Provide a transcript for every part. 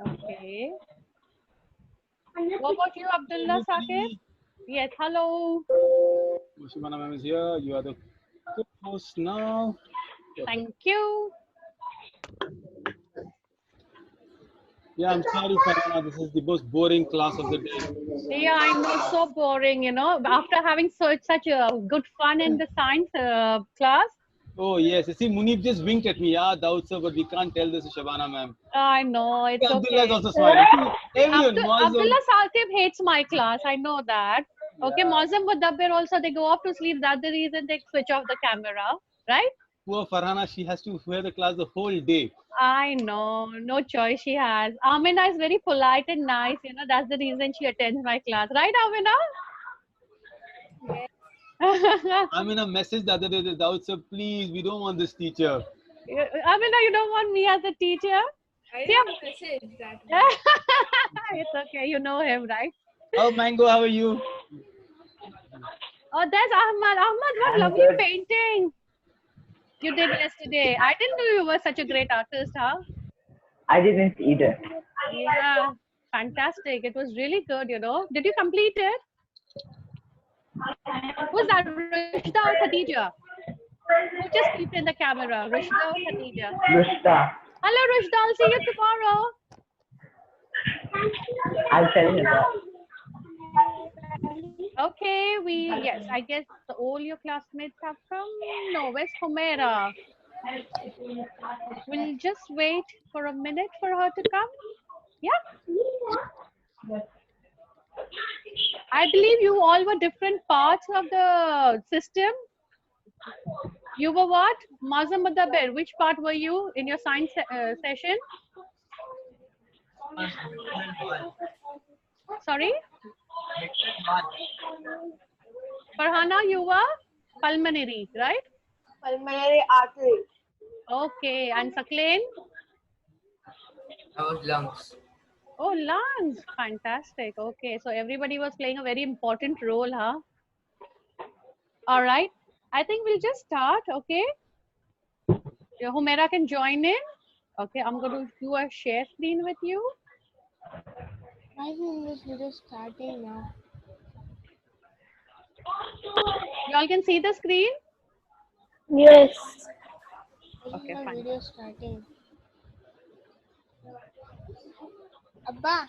Okay. What about you, Abdullah Saqib? Yes, hello. Shabana ma'am is here. You are the co-host now. Thank you. Yeah, I'm sorry, Farhana. This is the most boring class of the day. Yeah, I know, so boring, after having such a good fun in the science class. Oh, yes. You see, Munib just winked at me. Yeah, Daud sir, but we can't tell this to Shabana ma'am. I know, it's Abdullah is okay. also smiling. See, everyone, Mozam. Abdullah Saqib hates my class. I know that. Okay, Yeah. Mozam Mudabbir also, they go off to sleep. That's the reason they switch off the camera, right? Poor Farhana, she has to wear the class the whole day. I know, no choice she has. Amina is very polite and nice. That's the reason she attends my class, right, Amina? I'm in a message the other day to Daud sir, please, we don't want this teacher. Amina, you don't want me as a teacher? I See, didn't message that. it's okay. You know him, right? Oh, Mango, how are you? Oh, there's Ahmad. Ahmad, what I'm lovely good. painting you did yesterday. I didn't know you were such a great artist, huh? I didn't either. Yeah, fantastic. It was really good, Did you complete it? Who's that, Rushda or Khadija? Who just peeped in the camera, Rushda or Khadija? Rushta, Hello, Rushda. I'll see you tomorrow. I'll tell you that. Okay, yes, I guess all your classmates have come. No, where's Humaira? We'll just wait for a minute for her to come. Yeah. I believe you all were different parts of the system. You were what? Mazam Mudabbir, which part were you in your science session? Sorry? Farhana, you were pulmonary, right? Pulmonary artery. Okay, and Sakleen? I was lungs. Oh, lungs. Fantastic. Okay, so everybody was playing a very important role, huh? All right. I think we'll just start, okay? Humaira can join in. Okay, I'm going to do a share screen with you. Why isn't this video starting now? Y'all can see the screen? Yes. Okay, The fine. video starting. Abba,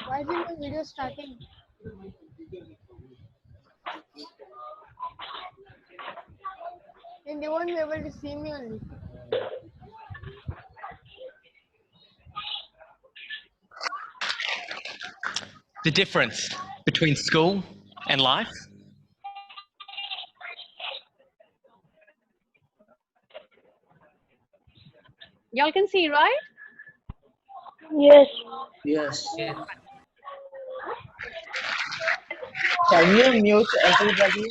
why isn't the video starting? Then they won't be able to see me only. The difference between school and life. Y'all can see, right? Yes. Yes. Yeah. Can you mute everybody?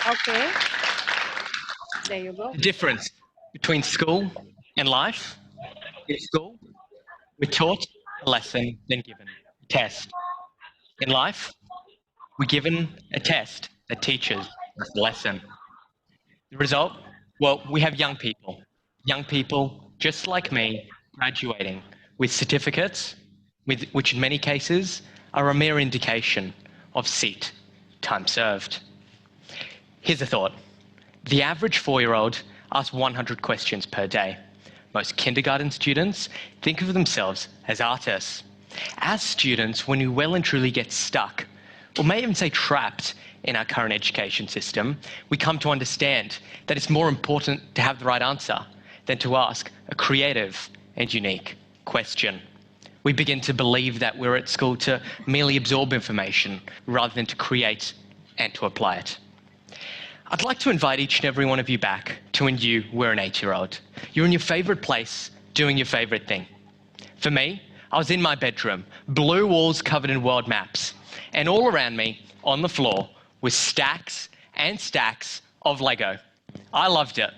Okay. There you go. The difference between school and life. In school, we're taught a lesson, then given a test. In life, we're given a test that teaches us a lesson. The result? Well, we have young people just like me, graduating with certificates, which in many cases are a mere indication of seat time served. Here's a thought. The average 4-year-old asks 100 questions per day. Most kindergarten students think of themselves as artists. As students, when we well and truly get stuck, or may even say trapped in our current education system, we come to understand that it's more important to have the right answer than to ask a creative and unique question. We begin to believe that we're at school to merely absorb information rather than to create and to apply it. I'd like to invite each and every one of you back to when you were an 8-year-old. You're in your favorite place, doing your favorite thing. For me, I was in my bedroom, blue walls covered in world maps, and all around me, on the floor, was stacks and stacks of Lego. I loved it.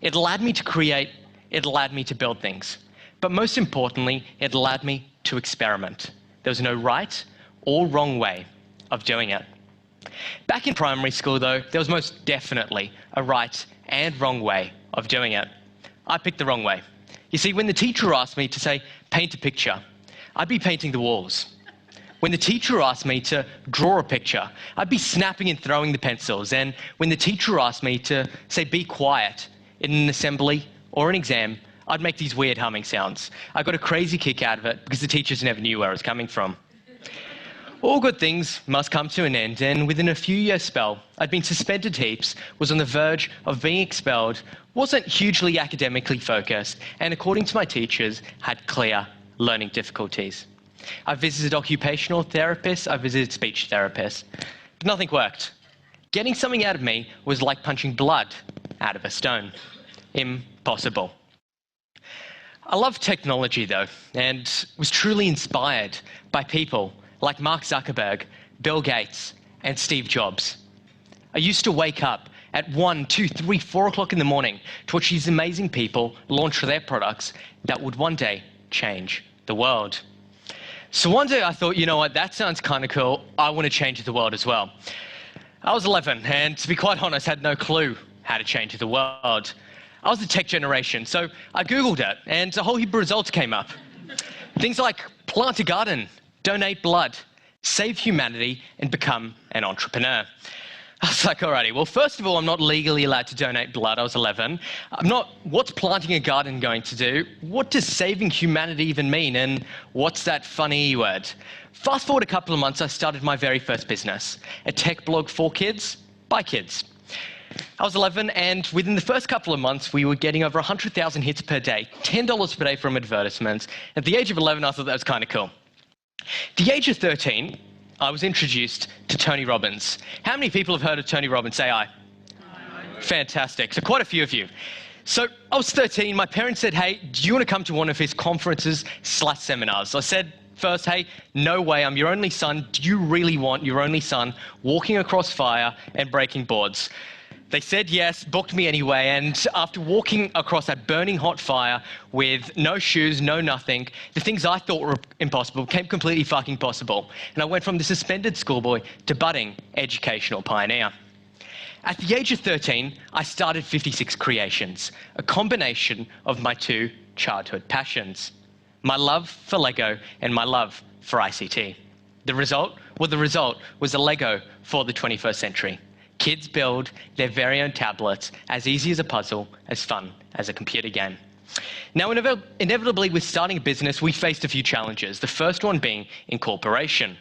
It allowed me to create, it allowed me to build things. But most importantly, it allowed me to experiment. There was no right or wrong way of doing it. Back in primary school, though, there was most definitely a right and wrong way of doing it. I picked the wrong way. You see, when the teacher asked me to say, paint a picture, I'd be painting the walls. When the teacher asked me to draw a picture, I'd be snapping and throwing the pencils. And when the teacher asked me to, say, be quiet in an assembly or an exam, I'd make these weird humming sounds. I got a crazy kick out of it because the teachers never knew where I was coming from. All good things must come to an end, and within a few years spell, I'd been suspended heaps, was on the verge of being expelled, wasn't hugely academically focused, and according to my teachers, had clear learning difficulties. I visited occupational therapists, I visited speech therapists, but nothing worked. Getting something out of me was like punching blood out of a stone. Impossible. I love technology though, and was truly inspired by people like Mark Zuckerberg, Bill Gates, and Steve Jobs. I used to wake up at 1, 2, 3, 4 o'clock in the morning to watch these amazing people launch their products that would one day change the world. So one day I thought, you know what, that sounds kind of cool. I want to change the world as well. I was 11, and to be quite honest, had no clue how to change the world. I was the tech generation, so I Googled it, and a whole heap of results came up. Things like plant a garden, donate blood, save humanity, and become an entrepreneur. I was like, alrighty, well, first of all, I'm not legally allowed to donate blood. I was 11. What's planting a garden going to do? What does saving humanity even mean? And what's that funny word? Fast forward a couple of months, I started my very first business, a tech blog for kids, by kids. I was 11, and within the first couple of months, we were getting over 100,000 hits per day, $10 per day from advertisements. At the age of 11, I thought that was kind of cool. At the age of 13, I was introduced to Tony Robbins. How many people have heard of Tony Robbins? Say aye. Fantastic. So quite a few of you. So I was 13. My parents said, hey, do you want to come to one of his conferences/seminars? I said, first, hey, no way. I'm your only son. Do you really want your only son walking across fire and breaking boards? They said yes, booked me anyway, and after walking across that burning hot fire with no shoes, no nothing, the things I thought were impossible became completely fucking possible. And I went from the suspended schoolboy to budding educational pioneer. At the age of 13, I started 56 Creations, a combination of my two childhood passions, my love for Lego and my love for ICT. The result? Well, the result was a Lego for the 21st century. Kids build their very own tablets, as easy as a puzzle, as fun as a computer game. Now, inevitably, with starting a business, we faced a few challenges, the first one being incorporation.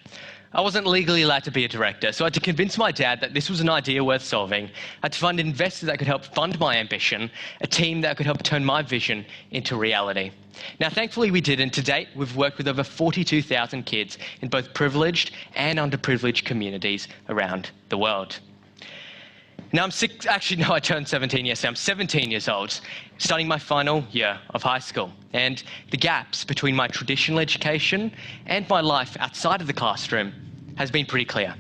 I wasn't legally allowed to be a director, so I had to convince my dad that this was an idea worth solving. I had to find an investor that could help fund my ambition, a team that could help turn my vision into reality. Now, thankfully, we did, and to date, we've worked with over 42,000 kids in both privileged and underprivileged communities around the world. Now I turned 17 yesterday. I'm 17 years old, starting my final year of high school. And the gaps between my traditional education and my life outside of the classroom has been pretty clear.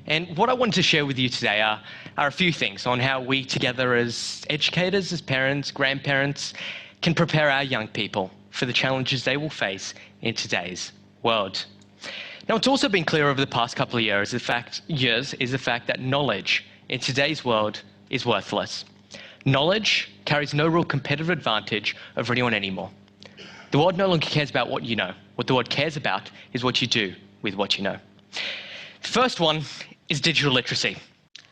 And what I wanted to share with you today are a few things on how we together as educators, as parents, grandparents, can prepare our young people for the challenges they will face in today's world. Now, what's also been clear over the past couple of years is the fact that knowledge in today's world is worthless. Knowledge carries no real competitive advantage over anyone anymore. The world no longer cares about what you know. What the world cares about is what you do with what you know. The first one is digital literacy.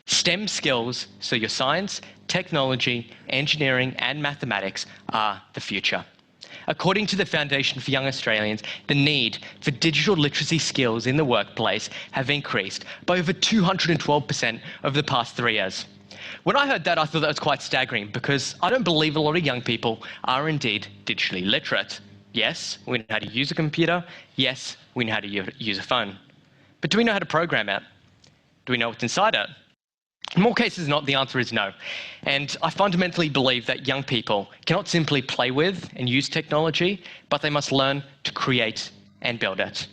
STEM skills, so your science, technology, engineering, and mathematics are the future. According to the Foundation for Young Australians, the need for digital literacy skills in the workplace have increased by over 212% over the past 3 years. When I heard that, I thought that was quite staggering because I don't believe a lot of young people are indeed digitally literate. Yes, we know how to use a computer. Yes, we know how to use a phone. But do we know how to program it? Do we know what's inside it? In more cases than not, the answer is no. And I fundamentally believe that young people cannot simply play with and use technology, but they must learn to create and build it.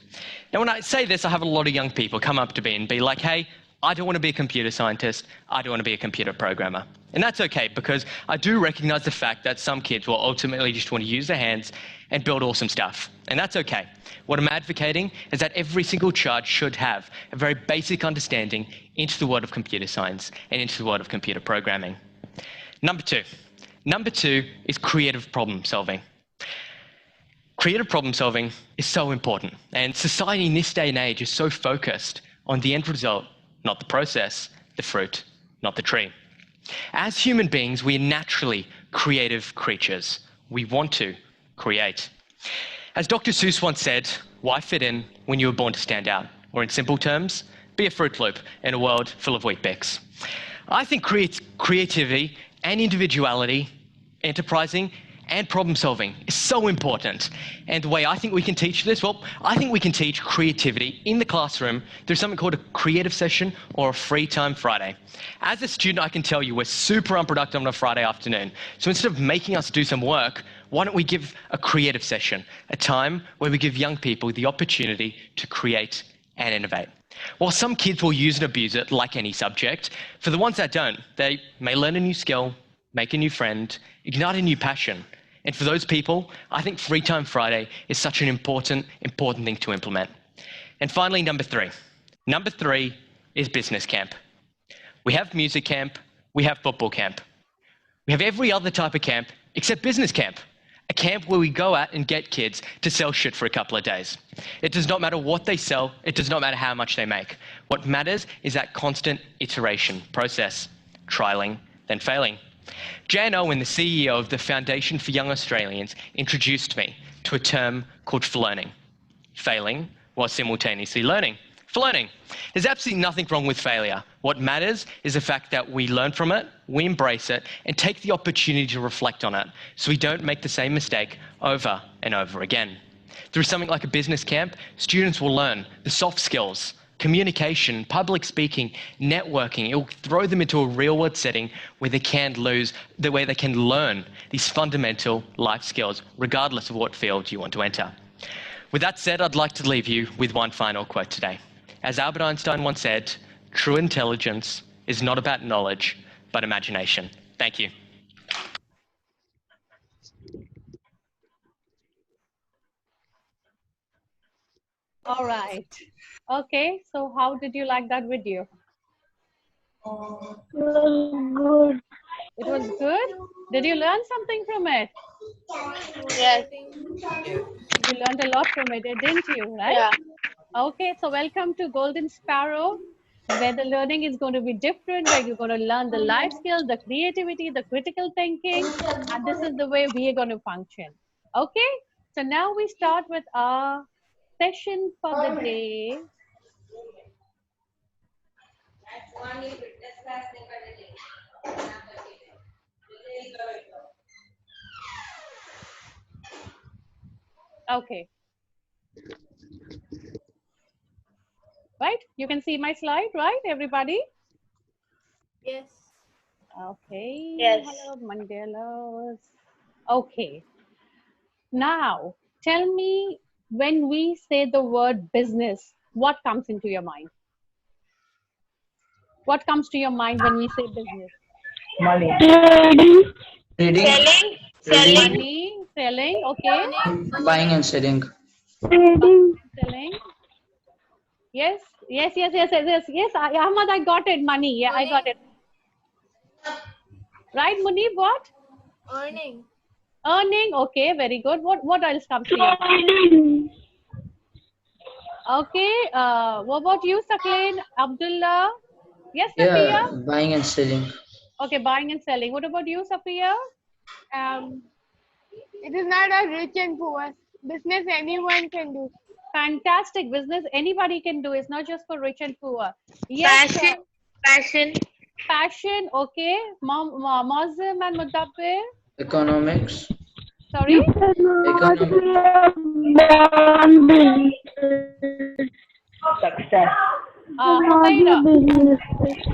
Now, when I say this, I have a lot of young people come up to me and be like, hey, I don't want to be a computer scientist. I don't want to be a computer programmer. And that's okay, because I do recognize the fact that some kids will ultimately just want to use their hands and build awesome stuff. And that's okay. What I'm advocating is that every single child should have a very basic understanding into the world of computer science and into the world of computer programming. Number two is creative problem solving. Creative problem solving is so important, and society in this day and age is so focused on the end result, not the process, the fruit, not the tree. As human beings, we are naturally creative creatures. We want to create. As Dr. Seuss once said, why fit in when you were born to stand out? Or in simple terms, be a Fruit Loop in a world full of Weet-Bix. I think creativity and individuality, enterprising and problem solving is so important. And the way I think we can teach this, well, I think we can teach creativity in the classroom through something called a creative session or a free time Friday. As a student, I can tell you we're super unproductive on a Friday afternoon. So instead of making us do some work, why don't we give a creative session, a time where we give young people the opportunity to create and innovate. While some kids will use and abuse it like any subject, for the ones that don't, they may learn a new skill, make a new friend, ignite a new passion. And for those people, I think Free Time Friday is such an important thing to implement. And finally, number three. Number three is business camp. We have music camp, we have football camp. We have every other type of camp except business camp, a camp where we go out and get kids to sell shit for a couple of days. It does not matter what they sell, it does not matter how much they make. What matters is that constant iteration process, trialing, then failing. Jan Owen, the CEO of the Foundation for Young Australians, introduced me to a term called flearning, failing while simultaneously learning. Flearning. There's absolutely nothing wrong with failure. What matters is the fact that we learn from it, we embrace it, and take the opportunity to reflect on it so we don't make the same mistake over and over again. Through something like a business camp, students will learn the soft skills, communication, public speaking, networking. It will throw them into a real-world setting where they can learn these fundamental life skills, regardless of what field you want to enter. With that said, I'd like to leave you with one final quote today. As Albert Einstein once said, true intelligence is not about knowledge, but imagination. Thank you. All right. Okay, so how did you like that video? Good. It was good? Did you learn something from it? Yes. You learned a lot from it, didn't you, right? Yeah. Okay, so welcome to Golden Sparrow, where the learning is going to be different, where you're going to learn the life skills, the creativity, the critical thinking, and this is the way we are going to function. Okay, so now we start with our session for the day. Okay, right? You can see my slide, right, everybody? Yes. Okay. Yes. Hello, Mandela. Okay. Now, tell me when we say the word business, what comes into your mind? What comes to your mind when we say business? Money. Reading. Selling. Reading. Money, selling, okay. Buying and selling. Buying and selling. Yes, yes. Ahmad, I got it. Money. Yeah, I got it. Right, Munib, what? Earning. Earning. Okay, very good. What else comes to your mind? Okay. What about you, Sakleen? Abdullah? Yes, Safiya? Yeah, buying and selling. Okay, buying and selling. What about you, Safiya? It is not a rich and poor business. Anyone can do. Fantastic business. Anybody can do. It's not just for rich and poor. Yes. Passion. Passion. Okay. Mozim and Mudabbir. Economics. Sorry. Success. Humaira.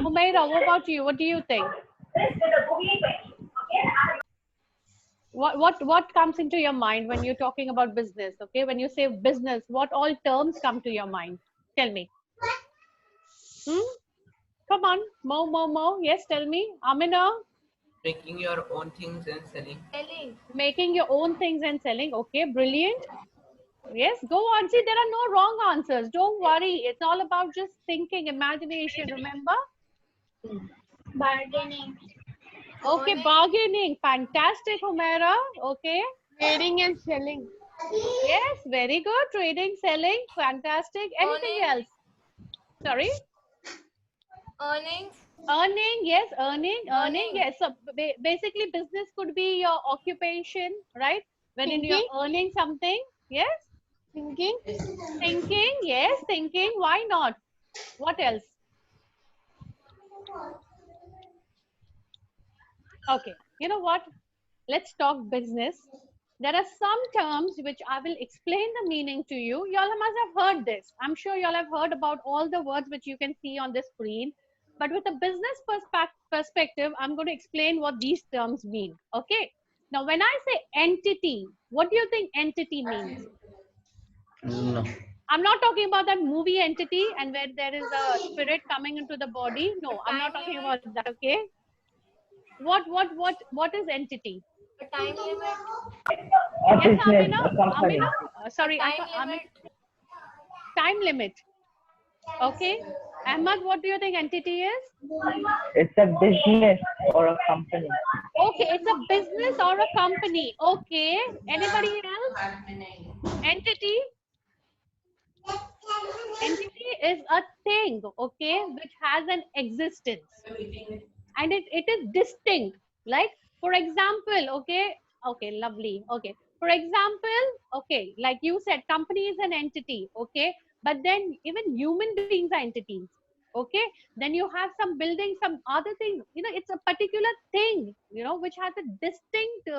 Humaira, what about you? What do you think? What comes into your mind when you're talking about business? Okay, when you say business, what all terms come to your mind? Tell me. Come on, Mo. Yes, tell me. Amina. Making your own things and selling. Making your own things and selling. Okay, brilliant. Yes, go on. See, there are no wrong answers. Don't worry. It's all about just thinking, imagination. Remember? Bargaining. Okay, bargaining. Fantastic, Humaira. Okay. Trading and selling. Yes, very good. Trading, selling, fantastic. Anything Earning. else? Sorry? Earning. Earning, yes, earning, Earning. yes. So basically, business could be your occupation, right? Wherein you're Thinking. earning something. Yes. Thinking. Thinking, yes, thinking. Why not? What else? Okay. You know what? Let's talk business. There are some terms which I will explain the meaning to you. Y'all must have heard this. I'm sure y'all have heard about all the words which you can see on the screen. But with a business perspective, I'm going to explain what these terms mean. Okay. Now, when I say entity, what do you think entity means? No. I'm not talking about that movie Entity and where there is a spirit coming into the body. A No, I'm not time talking limit. about that. Okay. What is entity? A time limit. A Yes, business, Amina. a company. Amina. A Sorry, time Amina. limit. Time limit. Okay. Ahmad, what do you think entity is? It's a business or a company. Okay, it's a business or a company. Okay. Anybody else? Entity. Entity is a thing, okay, which has an existence and it is distinct. Like, for example, okay, lovely. Okay. For example, okay, like you said, company is an entity, okay, but then even human beings are entities. Okay, then you have some buildings, some other things, it's a particular thing, which has a distinct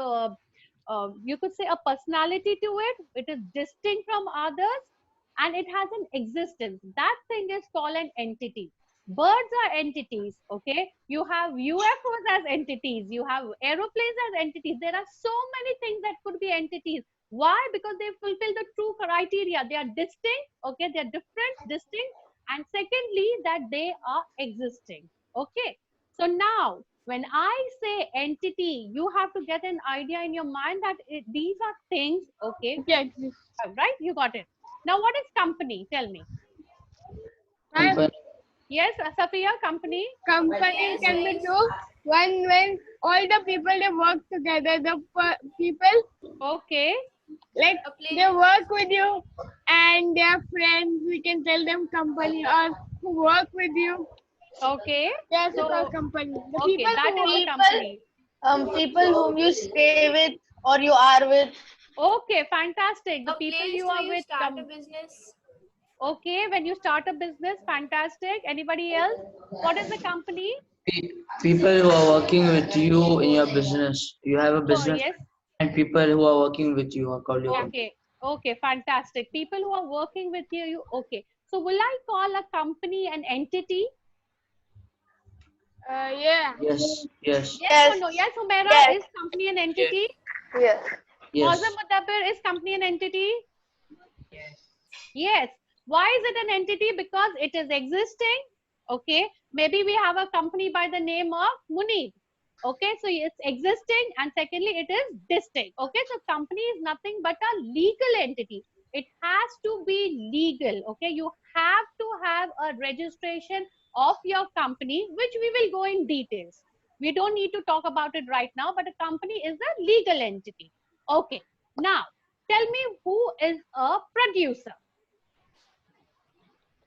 you could say a personality to it. It is distinct from others and it has an existence. That thing is called an entity. Birds are entities, okay? You have UFOs as entities, you have aeroplanes as entities. There are so many things that could be entities. Why? Because they fulfill the true criteria. They are distinct, okay? They are different, distinct, and secondly, that they are existing, okay? So now, when I say entity, you have to get an idea in your mind that these are things, okay? Which exists. Right? You got it. Now, what is company? Tell me. And Company. Yes, Safiya, company. company Place. can be two. When all the people they work together, the people Okay. like A they place. work with you and they are friends. We can tell them company or who work with you. Okay. They also call So, company. The okay, people that who is work. the People, company. people whom you stay with or you are with. Okay, fantastic. The A people place you where are you with start a come. business. Okay, when you start a business, fantastic. Anybody else? What is the company? People who are working with you in your business. You have a Oh, business yes. and people who are working with you are called your company. Okay. Okay, fantastic. People who are working with you. Okay. So, will I call a company an entity? Yeah. Yes, yes, Yes or Yes, no? Yes, Humaira, yes, is company an Yes. entity? yes. Mozam yes. Mudabbir, is company an entity? Yes. Yes. Why is it an entity? Because it is existing. Okay. Maybe we have a company by the name of Munib. Okay. So it's existing. And secondly, it is distinct. Okay. So company is nothing but a legal entity. It has to be legal. Okay. You have to have a registration of your company, which we will go in details. We don't need to talk about it right now, but a company is a legal entity. Okay. Now, tell me who is a producer.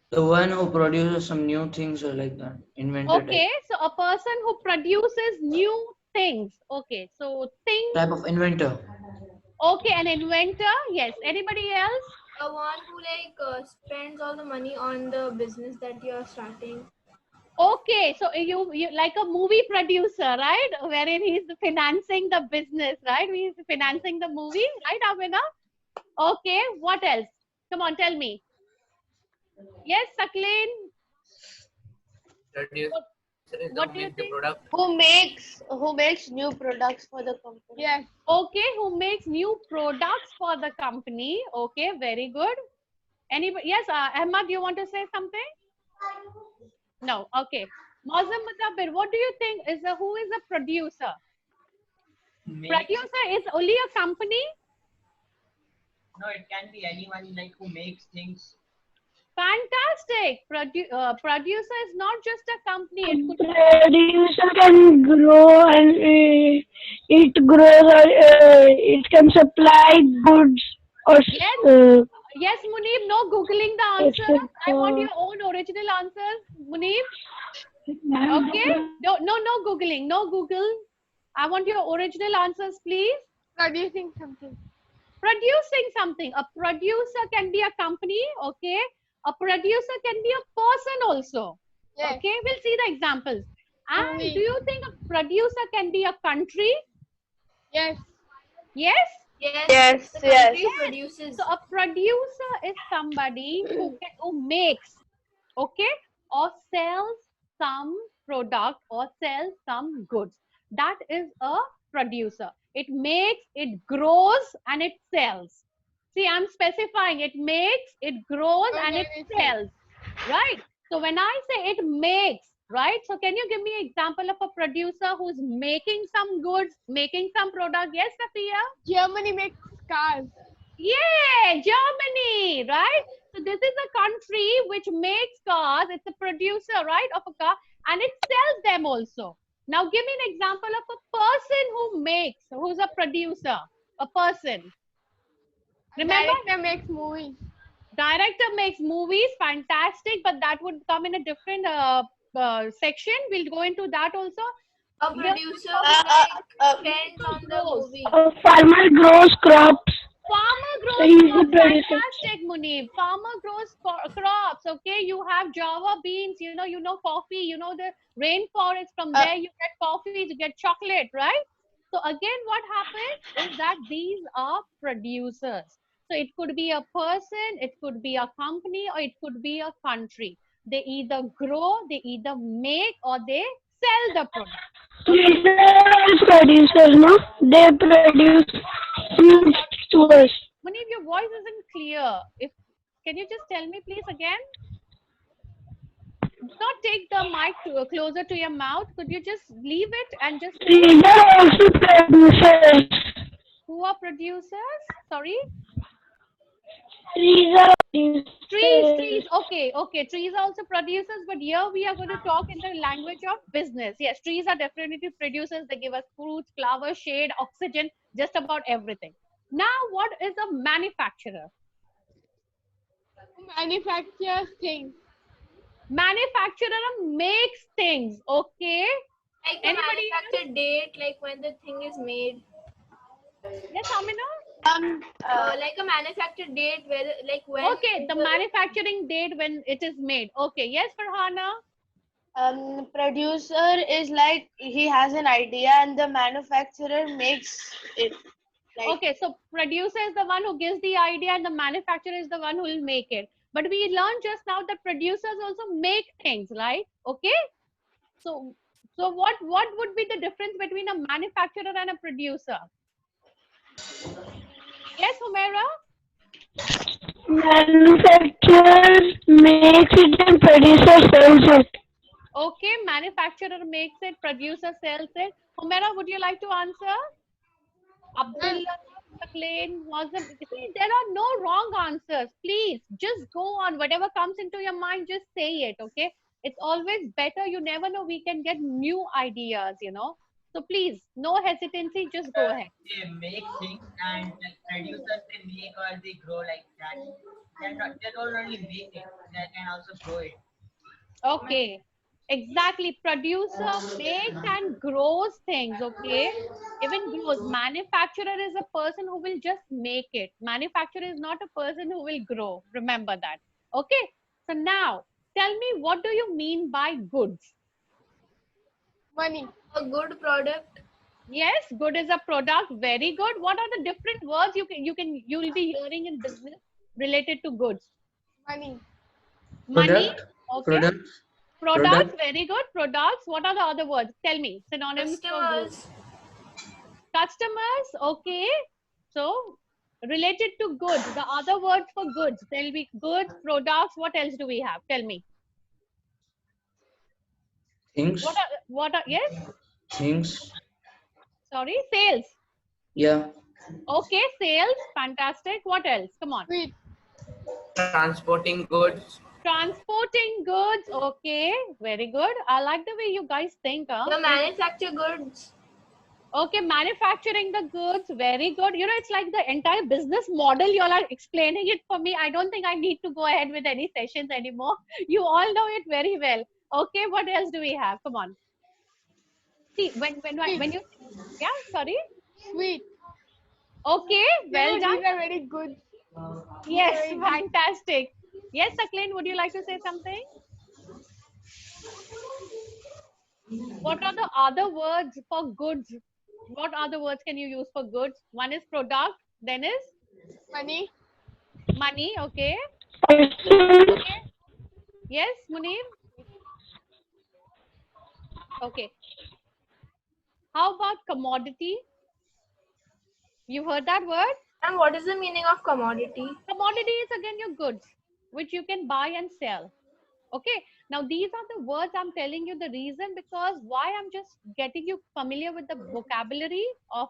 The one who produces some new things or like that, inventor type. Okay, so a person who produces new things. Okay, so things. Type of inventor. Okay, an inventor. Yes. Anybody else? A one who spends all the money on the business that you're starting. Okay, so you like a movie producer, right? Wherein he's financing the business, right? He's financing the movie, right, Amina? Okay, what else? Come on, tell me. Yes, Saklin. Producer What, is the what who do you make the think? product. Who makes new products for the company? Yes. Okay, who makes new products for the company? Okay, very good. Anybody? Yes, Ahmad, you want to say something? No. Okay. Mazam Mutabir, what do you think is who is a producer? Makes Producer is only a company. no, it can be anyone like who makes things Fantastic. Producer is not just a company. It could be Producer can grow and it grows or it can supply goods or yes, uh, yes, Munib. No googling the answers. I want your own original answers, Munib. Okay. No googling. No Google. I want your original answers, please. producing something. Producing something. A producer can be a company. Okay. A producer can be a person also. Yes. Okay. We'll see the examples. And Movie. do you think a producer can be a country? Yes. Yes. Yes. The country produces. So a producer is somebody who makes, okay, or sells some product or sells some goods. That is a producer. It makes, it grows, and it sells. See, I'm specifying. It makes, it grows, and it sells. Right? So when I say it makes, right? So can you give me an example of a producer who's making some goods, making some product? Yes, Safiya? Germany makes cars. Yeah, Germany, right? So this is a country which makes cars. It's a producer, right, of a car, and it sells them also. Now give me an example of a person who makes, who's a producer, a person. Remember? Director makes movies. Director makes movies, fantastic, but that would come in a different section. We'll go into that also. A Here we producer talk spends on the grows. movie. A farmer grows crops. Farmer So grows he's the crops. producer. Fantastic, Munib. Farmer grows crops. Okay, you have java beans. You know coffee. You know the rainforest. From there you get coffee. You get chocolate, right? So again, what happens is that these are producers. So it could be a person, it could be a company, or it could be a country. They either grow, they either make, or they sell the product. Okay. These are producers, no? They produce goods to us. Munib, your voice isn't clear. If Can you just tell me, please, again? Do not take the mic closer to your mouth. Could you just leave it and just say These are also producers. who are producers? Sorry? These are Trees, producers. okay. Trees are also producers, but here we are going to talk in the language of business. Yes, trees are definitely producers. They give us fruits, flowers, shade, oxygen, just about everything. Now, what is a manufacturer? Manufactures things. Manufacturer makes things, okay? Like the Anybody manufacture date, like when the thing is made. Yes, Amina? Like a manufacture date where like when. Okay, the manufacturing date when it is made. Okay, yes, Farhana? Producer is like he has an idea and the manufacturer makes it. Like, Okay, so producer is the one who gives the idea and the manufacturer is the one who will make it. But we learned just now that producers also make things, right? Okay? So what would be the difference between a manufacturer and a producer? Yes, Humaira? Manufacturer makes it and producer sells it. Okay, manufacturer makes it, producer sells it. Humaira, would you like to answer? Abdullah, Sakleen, Wazam. See, there are no wrong answers. Please, just go on. Whatever comes into your mind, just say it, okay? It's always better. You never know. We can get new ideas. So please, no hesitancy. Just go ahead. They make things and like producers they make or they grow like that. They don't only make it, they can also grow it. Okay. Exactly. Producer makes and grows things, okay? Even grows. Manufacturer is a person who will just make it. Manufacturer is not a person who will grow. Remember that. Okay. So now, tell me, what do you mean by goods? Money. A good product. Yes, good is a product. Very good. What are the different words you'll be hearing in business related to goods? Money. Money. Product. Okay. Products. Products. Very good. Products. What are the other words? Tell me. Synonyms for goods. Customers. Customers, okay. So related to goods, the other words for goods, there'll be goods, products. What else do we have? Tell me. Things. Yes? Things. Sorry, sales. Yeah. Okay, sales, fantastic. What else? Come on. Sweet. Transporting goods. Transporting goods. Okay, very good. I like the way you guys think. You manufacture goods. Okay, manufacturing the goods. Very good. You know, it's like the entire business model. You all are explaining it for me. I don't think I need to go ahead with any sessions anymore. You all know it very well. Okay, what else do we have? Come on. See, when you, yeah, sorry. Sweet. Okay, well done. These are very good. Yes, fantastic. Yes, Aklin, would you like to say something? What are the other words for goods? What other words can you use for goods? One is product, then is Money. money. Okay. person, Yes, Munir. Okay. How about commodity? You heard that word? And what is the meaning of commodity? Commodity is again your goods, which you can buy and sell. Okay, now these are the words I'm telling you the reason because why I'm just getting you familiar with the vocabulary of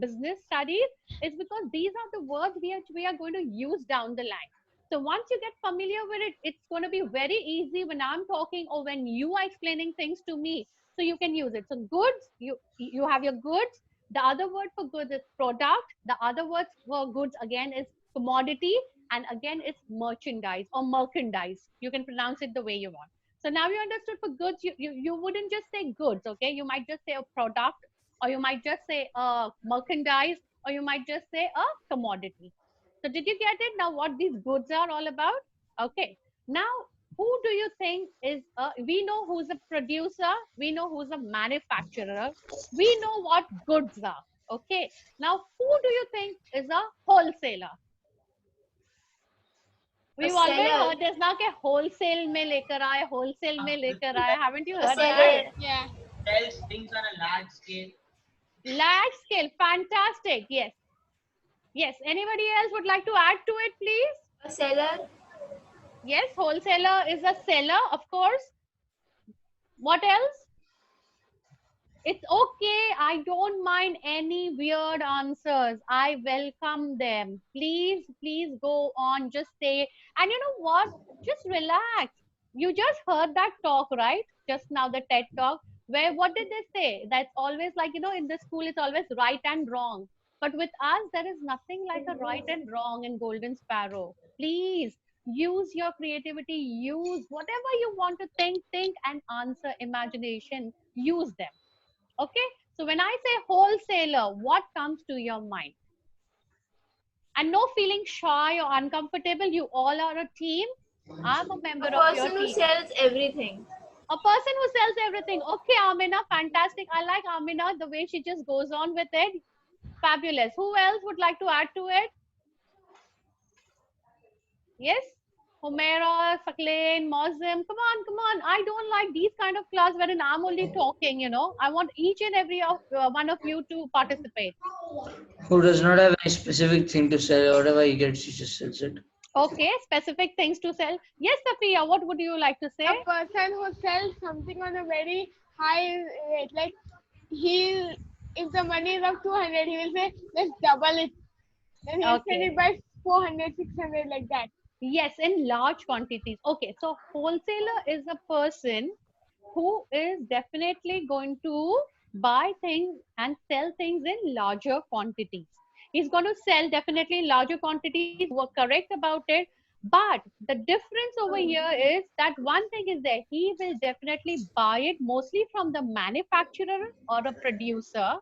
business studies is because these are the words we are going to use down the line. So once you get familiar with it, it's going to be very easy when I'm talking or when you are explaining things to me. So you can use it. So goods, you have your goods. The other word for goods is product. The other word for goods again is commodity, and again it's merchandise or merchandise. You can pronounce it the way you want. So now you understood for goods, you wouldn't just say goods, okay? You might just say a product, or you might just say a merchandise, or you might just say a commodity. So did you get it now what these goods are all about? Okay. Now, who do you think is, we know who's a producer, we know who's a manufacturer, we know what goods are. Okay. Now, who do you think is a wholesaler? We've always seller. heard this now, कि wholesale में लेकर आए, wholesale में लेकर आए. Haven't you A heard that? seller. Yeah. Sells things on a large scale. Large scale, fantastic. Yes. Yes. Anybody else would like to add to it, please? A seller. Yes, wholesaler is a seller, of course. What else? It's okay. I don't mind any weird answers. I welcome them. Please, please go on. Just say. And you know what? Just relax. You just heard that talk, right? Just now, the TED talk. Where what did they say? That's always like, you know, in the school, it's always right and wrong. But with us, there is nothing like a right and wrong in Golden Sparrow. Please use your creativity. Use whatever you want to think, and answer imagination. Use them. Okay, so when I say wholesaler, what comes to your mind? And no feeling shy or uncomfortable. You all are a team. I'm a member A of your person who team. sells everything. A person who sells everything. Okay, Amina, fantastic. I like Amina, the way she just goes on with it. Fabulous. Who else would like to add to it? Yes? Humaira, Saklain, Mozim, come on, come on. I don't like these kind of class wherein I'm only talking, you know. I want each and every one of you to participate. Who does not have any specific thing to sell, whatever he gets, he just sells it. Okay, specific things to sell. Yes, Safiya, what would you like to say? A person who sells something on a very high rate, like if the money is of 200, he will say, let's double it. Then he will sell Okay. it by 400, 600, like that. Yes, in large quantities. Okay, so wholesaler is a person who is definitely going to buy things and sell things in larger quantities. He's going to sell definitely in larger quantities. You were correct about it. But the difference over here is that one thing is that he will definitely buy it mostly from the manufacturer or a producer,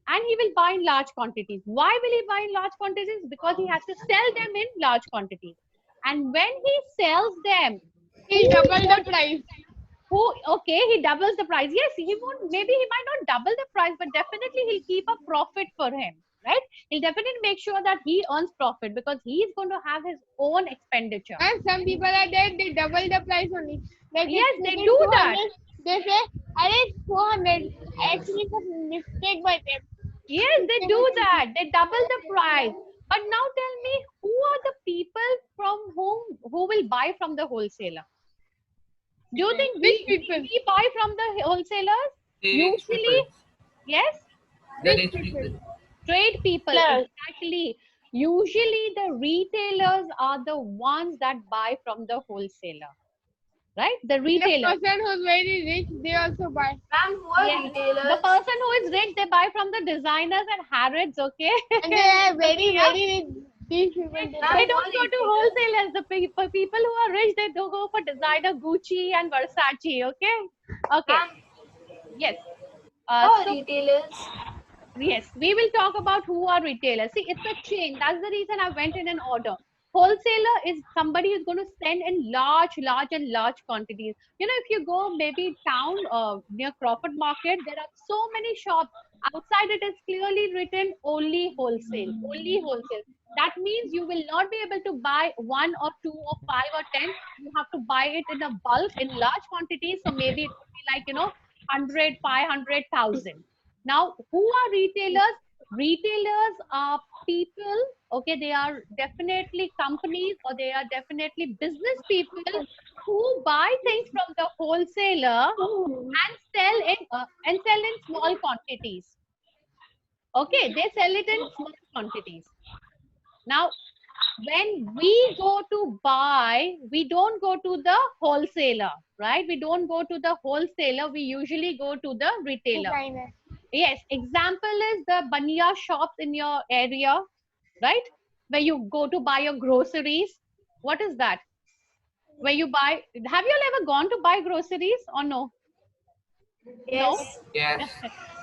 and he will buy in large quantities. Why will he buy in large quantities? Because he has to sell them in large quantities. And when he sells them, He double the price. okay, he doubles the price. Yes, he won't, maybe he might not double the price, but definitely he'll keep a profit for him, right? He'll definitely make sure that he earns profit because he's going to have his own expenditure. And some people are there, they double the price only. Like Yes, if they it is do 200, that. they say, it's 400. Actually, it's a mistake by them. Yes, they do that. They double the price. But now tell me, who are the people from who will buy from the wholesaler? Do you think we buy from the wholesalers? Usually, yes? Rich people. Trade people, Yes. exactly. Usually the retailers are the ones that buy from the wholesaler. right? The The retailer. person who's very rich, they also buy. Ma'am, who are Yes. retailers? The person who is rich, they buy from the designers and Harrods, okay? And they are very, Yeah. very rich. These people, They they Ma'am, buy. don't go to wholesalers. The people who are rich, they do go for designer Gucci and Versace, okay? Okay. Ma'am, Yes. who are So retailers? yes, we will talk about who are retailers. See, it's a chain. That's the reason I went in an order. Wholesaler is somebody who's going to send in large quantities. You know, if you go maybe town near Crawford Market, there are so many shops. Outside it is clearly written only wholesale, only wholesale. That means you will not be able to buy one or two or five or 10. You have to buy it in a bulk, in large quantities. So maybe it could be like, 100, 500,000. Now, who are retailers? Retailers are people, okay, they are definitely companies or they are definitely business people who buy things from the wholesaler and sell in small quantities. Okay, they sell it in small quantities. Now, when we go to buy, we don't go to the wholesaler, right? We don't go to the wholesaler. We usually go to the retailer. Designer. Yes, example is the baniya shops in your area, right? Where you go to buy your groceries. What is that? Where you buy, have you all ever gone to buy groceries or no? No? Yes. Yes.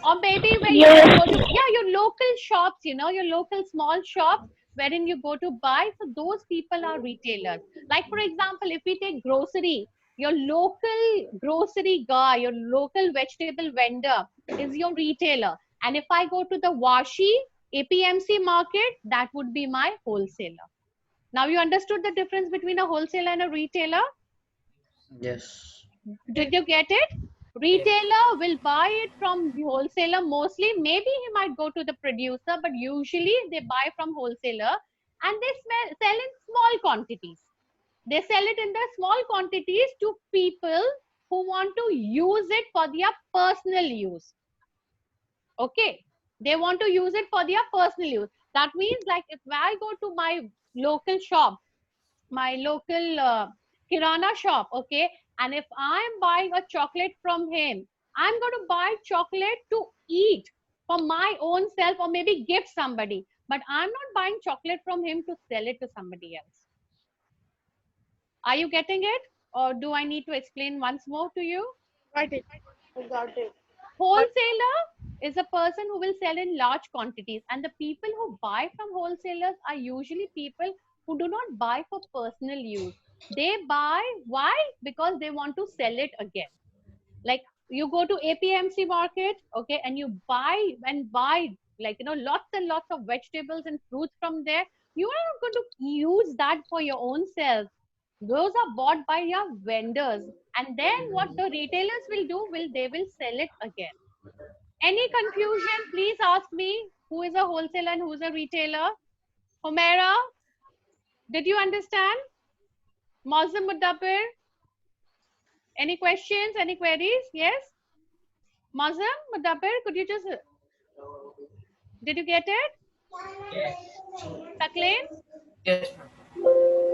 Or maybe where you Yes. go to, yeah, your local shops, your local small shops wherein you go to buy. So those people are retailers. Like for example, if we take grocery, your local grocery guy, your local vegetable vendor is your retailer. And if I go to the Washi APMC market, that would be my wholesaler. Now you understood the difference between a wholesaler and a retailer? Yes. Did you get it? Retailer will buy it from the wholesaler mostly. Maybe he might go to the producer, but usually they buy from wholesaler and they sell in small quantities. They sell it in the small quantities to people who want to use it for their personal use. Okay. They want to use it for their personal use. That means like if I go to my local shop, my local kirana shop, okay, and if I'm buying a chocolate from him, I'm going to buy chocolate to eat for my own self or maybe gift somebody, but I'm not buying chocolate from him to sell it to somebody else. Are you getting it, or do I need to explain once more to you? Got it. I got it. Wholesaler is a person who will sell in large quantities, and the people who buy from wholesalers are usually people who do not buy for personal use. They buy, why? Because they want to sell it again. Like you go to APMC market, okay, and you buy like lots and lots of vegetables and fruits from there. You are not going to use that for your own self. Those are bought by your vendors, and then what the retailers will do, they will sell it again. Any confusion, please ask me who is a wholesaler and who is a retailer. Homera, did you understand? Mazum Mudabbir, any questions, any queries? Yes? Mazum Mudabbir, could you just, did you get it? Yes. Taklin? Yes, ma'am.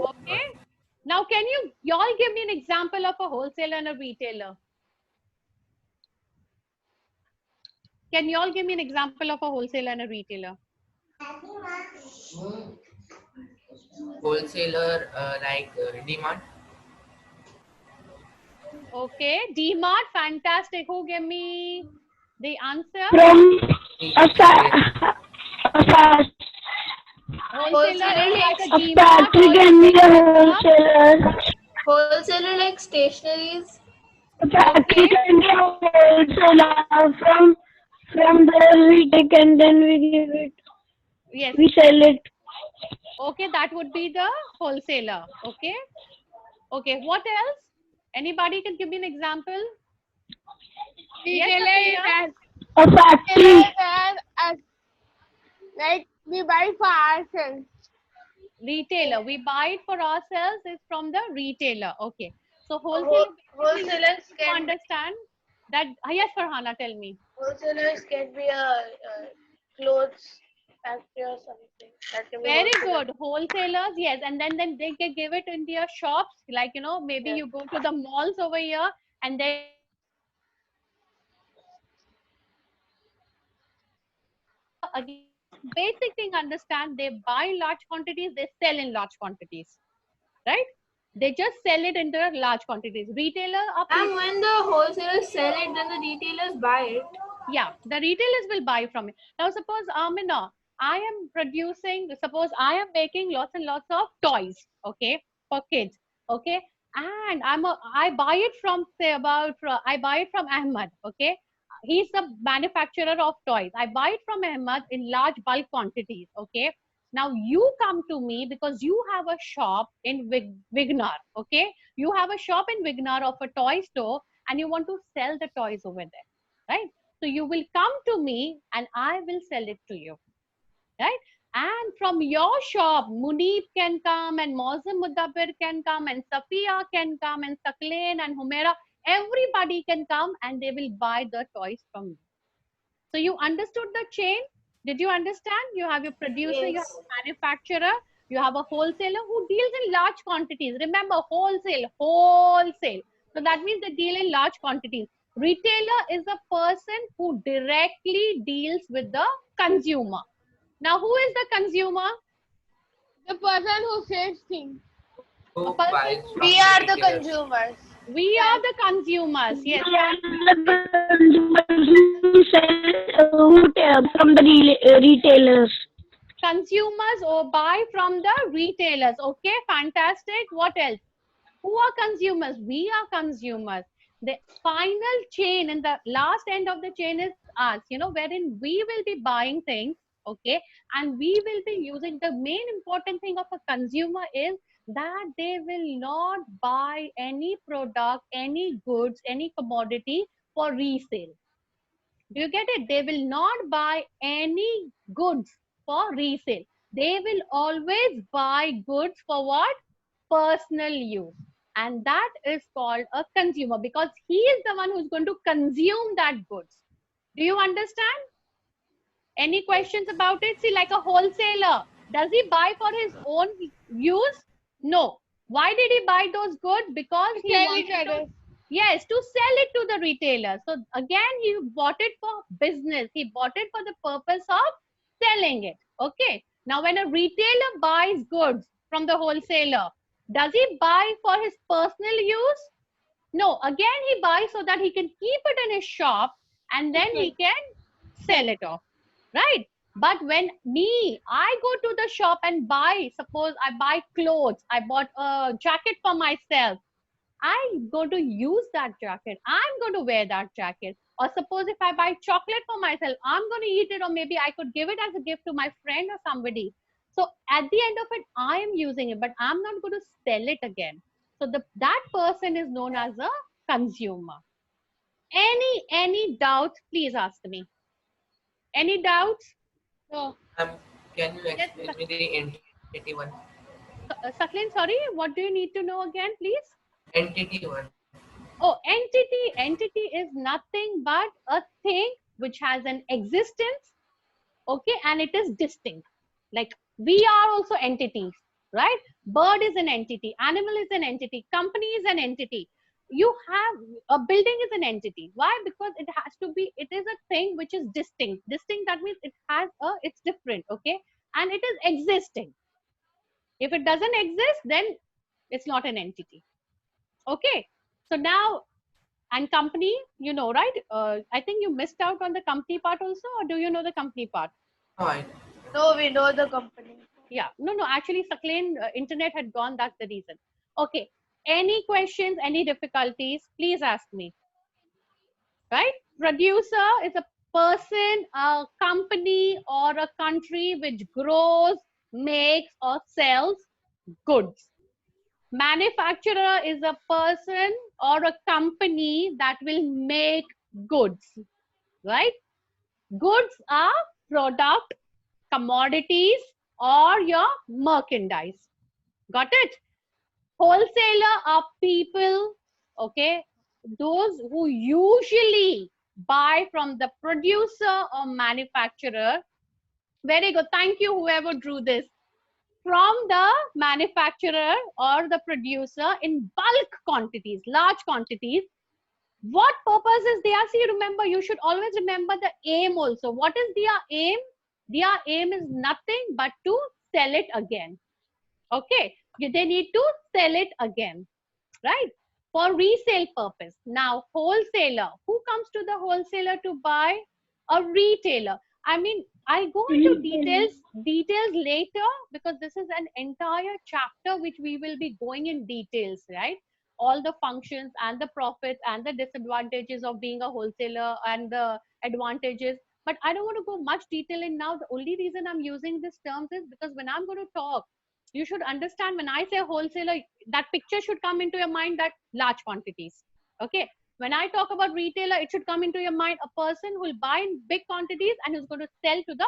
Okay. Now, can y'all give me an example of a wholesaler and a retailer? Can y'all give me an example of a wholesaler and a retailer? Wholesaler like demand. Okay. DMart, fantastic. Who gave me the answer? From Yes. a, fa- a, fa- Wholesaler is like a a DMart or factory your can be a regular shop. wholesaler. Wholesaler like stationaries. A factory Okay. can be a wholesaler. From there we take and then we give it. Yes. We sell it. Okay, that would be the wholesaler. Okay. Okay. What else? Anybody can give me an example? Yes, Retailer is Safina? as A retailer factory. is as like we buy for ourselves. Retailer. We buy it for ourselves is from the retailer. Okay. So wholesaler basically you Wholesalers need to can understand that. Yes, Farhana, tell me. wholesalers can be a clothes. factory or something. That can be Very wholesaler. good. Wholesalers, yes. And then they can give it into your shops. Like, maybe Yes. you go to the malls over here and then you see the retailer. Again, basic thing understand, they buy in large quantities, they sell in large quantities. Right? They just sell it in the large quantities. Retailer are And people. when the wholesalers sell it, then the retailers buy it. Yeah, the retailers will buy from it. Now, suppose Amina, I am producing, suppose I am making lots and lots of toys, okay, for kids, okay, and I buy it from, say, I buy it from Ahmad, okay. He's the manufacturer of toys. I buy it from Ahmad in large bulk quantities, okay. Now you come to me because you have a shop in Vignar, okay. You have a shop in Vignar of a toy store and you want to sell the toys over there, right? So you will come to me and I will sell it to you, right? And from your shop, Munib can come and Mozam Mudabbir can come and Safiya can come and Saklain and Humaira. Everybody can come and they will buy the toys from you. So you understood the chain? Did you understand? You have your producer, you have Yes. a manufacturer, you have a wholesaler who deals in large quantities. Remember, wholesale. So that means they deal in large quantities. Retailer is a person who directly deals with the consumer. Now, who is the consumer? The person who says things. A Who person buys who, from We the are the retailers? consumers. we are Yes. the consumers. We Yes, are fantastic. the consumers who sell from the retailers. Consumers or buy from the retailers. Okay, fantastic. What else? Who are consumers? We are consumers. The final chain and the last end of the chain is us, wherein we will be buying things, okay, and we will be using. The main important thing of a consumer is that they will not buy any product, any goods, any commodity for resale. Do you get it? They will not buy any goods for resale. They will always buy goods for what? Personal use. And that is called a consumer because he is the one who's going to consume that goods. Do you understand? Any questions about it? See, like a wholesaler, does he buy for his own use? No. Why did he buy those goods? Because To he sell it wanted to, others. yes, to sell it to the retailer. So again, he bought it for business. He bought it for the purpose of selling it. Okay. Now, when a retailer buys goods from the wholesaler, does he buy for his personal use? No. Again, he buys so that he can keep it in his shop and then he can sell it off, right? But when I go to the shop and buy, suppose I buy clothes, I bought a jacket for myself, I'm going to use that jacket, I'm going to wear that jacket. Or suppose if I buy chocolate for myself, I'm going to eat it, or maybe I could give it as a gift to my friend or somebody. So at the end of it, I am using it, but I'm not going to sell it again. So that person is known as a consumer. Any doubts, please ask me. Any doubts? No. Can you Yes, explain me the entity one? Saklin, sorry, what do you need to know again, please? Entity one. Oh, entity. Entity is nothing but a thing which has an existence, okay, and it is distinct. Like we are also entities, right? Bird is an entity, animal is an entity, company is an entity. You have a building is an entity. Why? Because it is a thing which is distinct. Distinct, that means it's different, okay, and it is existing. If it doesn't exist, then it's not an entity. Okay. So now, and company, right? I think you missed out on the company part also, or do you know the company part? No, I No, we know the company. Yeah. No, no. Actually, Saklain, internet had gone. That's the reason. Okay. Any questions, any difficulties, please ask me. Right? Producer is a person, a company, or a country which grows, makes, or sells goods. Manufacturer is a person or a company that will make goods, right? Goods are product, commodities, or your merchandise. Got it? Wholesaler are people, okay, those who usually buy from the producer or manufacturer Very good. Thank you, whoever drew this. From the manufacturer or the producer in bulk quantities, large quantities. What purpose is there? See, remember, you should always remember the aim also. What is their aim? Their aim is nothing but to sell it again. Okay, they need to sell it again, right? For resale purpose. Now, wholesaler, who comes to the wholesaler to buy? A retailer. I mean, I go into details later, because this is an entire chapter which we will be going in details, right? All the functions and the profits and the disadvantages of being a wholesaler and the advantages. But I don't want to go much detail in now. The only reason I'm using these terms is because when I'm going to talk, you should understand, when I say wholesaler, that picture should come into your mind, that large quantities. Okay. When I talk about retailer, it should come into your mind a person who will buy in big quantities and who's going to sell to the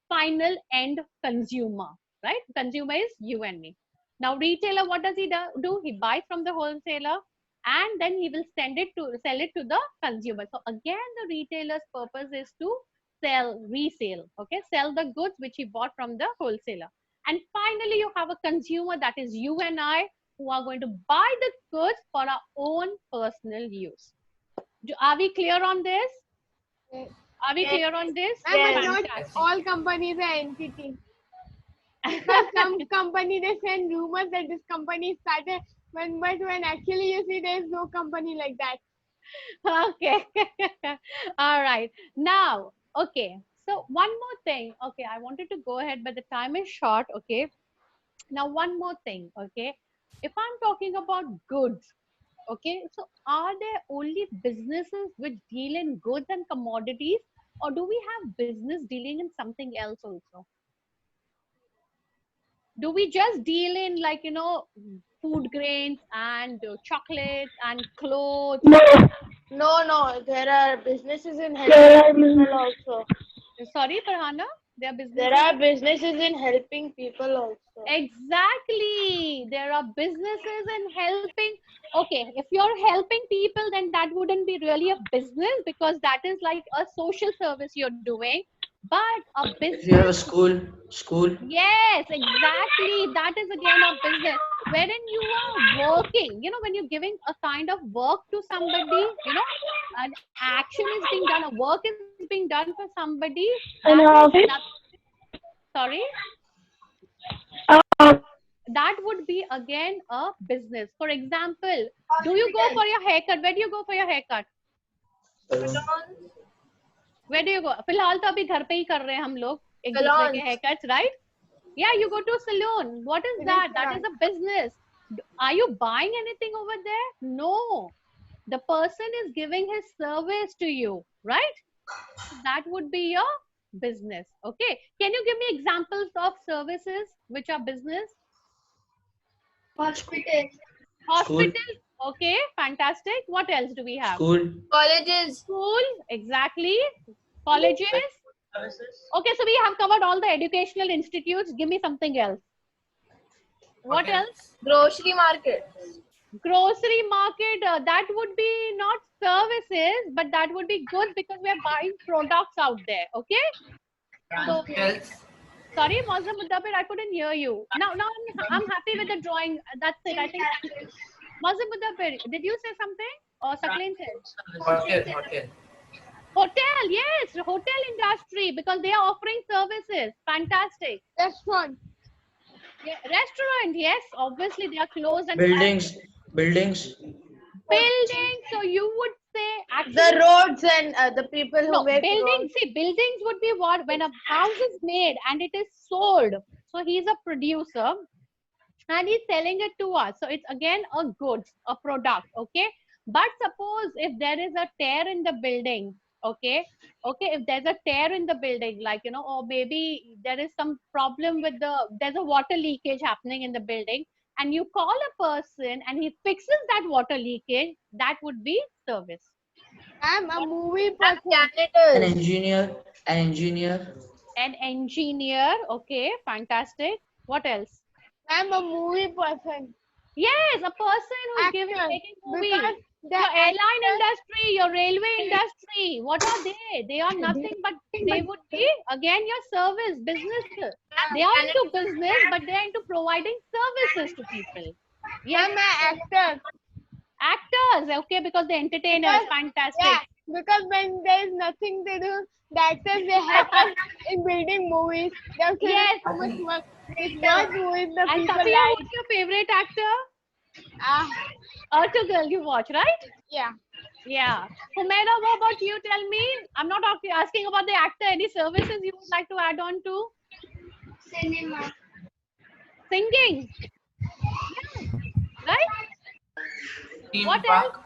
final end consumer, right? Consumer is you and me. Now, retailer, what does he do? He buys from the wholesaler and then he will sell it to the consumer. So again, the retailer's purpose is to resale, okay? Sell the goods which he bought from the wholesaler. And finally, you have a consumer, that is you and I, who are going to buy the goods for our own personal use. Are we clear on this? Yes. Are we clear on this? But not Fantastic. all companies are entity. But some company, they send rumors that this company started, but when actually you see there is no company like that. Okay. All right. Now, okay. So one more thing. Okay, I wanted to go ahead, but the time is short. Okay. Now, one more thing. Okay. If I'm talking about goods, okay, so are there only businesses which deal in goods and commodities, or do we have business dealing in something else also? Do we just deal in, like, food grains and chocolates and clothes? No, No, there are businesses in there helping are people also. Sorry, Farhana, there are There businesses. are businesses in helping people also. Exactly. There are businesses in helping. Okay, if you're helping people, then that wouldn't be really a business, because that is like a social service you're doing. But a If you have a business, school, yes, exactly. That is again a business wherein you are working. When you're giving a kind of work to somebody, an action is being done, a work is being done for somebody. That an is office. not. Sorry. Uh, That would be again a business. For example, do you go for your haircut? Where do you go for your haircut? Where do you go? फिलहाल तो अभी घर पे ही कर रहे हैं हम लोग एक दूसरे के haircuts, right? Yeah, you go to a salon. What is that? That is a business. Are you buying anything over there? No. The person is giving his service to you, right? That would be your business. Okay. Can you give me examples of services which are business? Hospital. school, Hospital. Okay, fantastic. What else do we have? school, Colleges. School, exactly. Colleges. Services. Okay, so we have covered all the educational institutes. Give me something else. What Hotels. else? Grocery market. Grocery market. That would be not services, but that would be goods, because we are buying products out there. Okay. So, Hotels. sorry, Mazhar Muddabir, I couldn't hear you. Now I'm happy with the drawing. That's it. I think. Mazhar Muddabir, did you say something? Or Saklin said? Hotel. Hotel, yes, hotel industry, because they are offering services. Fantastic. Restaurant. Yeah, restaurant, yes, obviously they are closed and buildings. building. So you would say actually The roads and the people who no make buildings. roads. See, buildings would be what, when a house is made and it is sold. So he's a producer and he's selling it to us. So it's again a goods, a product. Okay. But suppose if there is a tear in the building, okay, if there's a tear in the building, like, or maybe there is some problem with there's a water leakage happening in the building, and you call a person and he fixes that water leakage, that would be service. I'm a movie I'm person. An janitors. engineer, an engineer, An engineer, okay, fantastic. What else? I'm a movie person. Yes, a person who's giving Actor. making movies. Because the Your airline actor, industry, your railway industry, what are they? They are nothing but they would be again your service businesses. They are into business, but they are into providing services to people. Yes, ma'am, actor. actors, okay, because the entertainers, Because, fantastic. yeah, because when there is nothing to do, the actors they help us in building movies. They have saving Yes. so much money. With what movies the And people Safiya, like. who's your favorite actor? Ah, Ertugrul, you watch, right? yeah. Yeah. Humaira, what about you? Tell me. I'm not asking about the actor. Any services you would like to add on to? Cinema. Singing. Yeah. Right? Theme What else? park.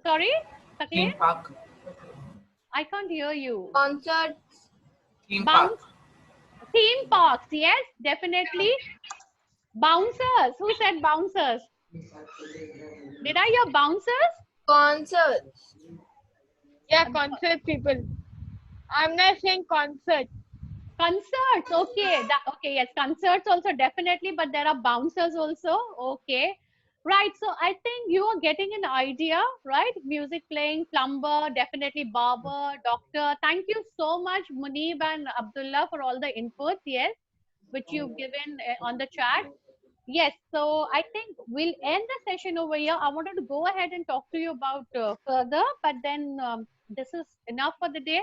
Sorry? Again? Theme park. I can't hear you. Concerts. Theme Bounce. park. Theme parks. Yes, definitely. Bouncers. Who said bouncers? Did I hear bouncers? Concerts. Yeah, concert people. I'm not saying concert. Concerts. Okay. Okay. Yes. Concerts also definitely, but there are bouncers also. Okay. Right. So I think you are getting an idea, right? Music playing, plumber, definitely barber, doctor. Thank you so much, Munib and Abdullah, for all the inputs. Yes, which you've given on the chat. Yes, so I think we'll end the session over here. I wanted to go ahead and talk to you about further, but then this is enough for the day.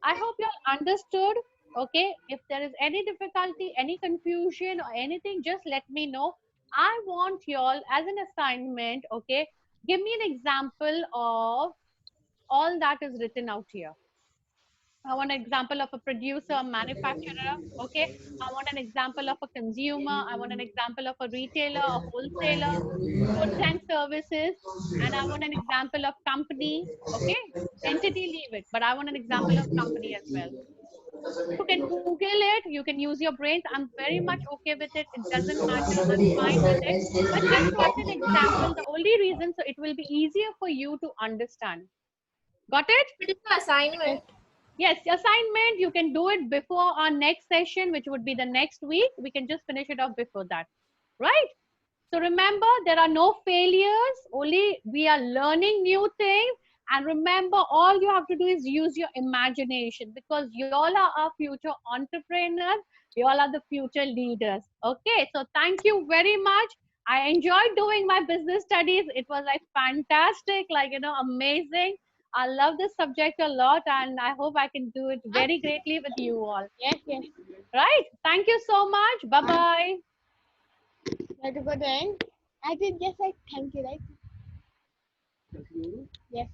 I hope you all understood. Okay, if there is any difficulty, any confusion, or anything, just let me know. I want you all as an assignment. Okay, give me an example of all that is written out here. I want an example of a producer, a manufacturer. Okay. I want an example of a consumer. I want an example of a retailer, a wholesaler, goods and services. And I want an example of company. Okay. Entity, leave it. But I want an example of company as well. You can Google it. You can use your brains. I'm very much okay with it. It doesn't matter. I'm fine with it. But just write an example. The only reason, so it will be easier for you to understand. Got it? It is the assignment. Yes, assignment, you can do it before our next session, which would be the next week. We can just finish it off before that, right? So remember, there are no failures, only we are learning new things. And remember, all you have to do is use your imagination because you all are our future entrepreneurs. You all are the future leaders. Okay, so thank you very much. I enjoyed doing my business studies. It was like fantastic, like, amazing. I love this subject a lot and I hope I can do it very greatly with you all. Yes, yes. Right? Thank you so much. Bye-bye. Let it go to end. I did just like thank you, right? Yes.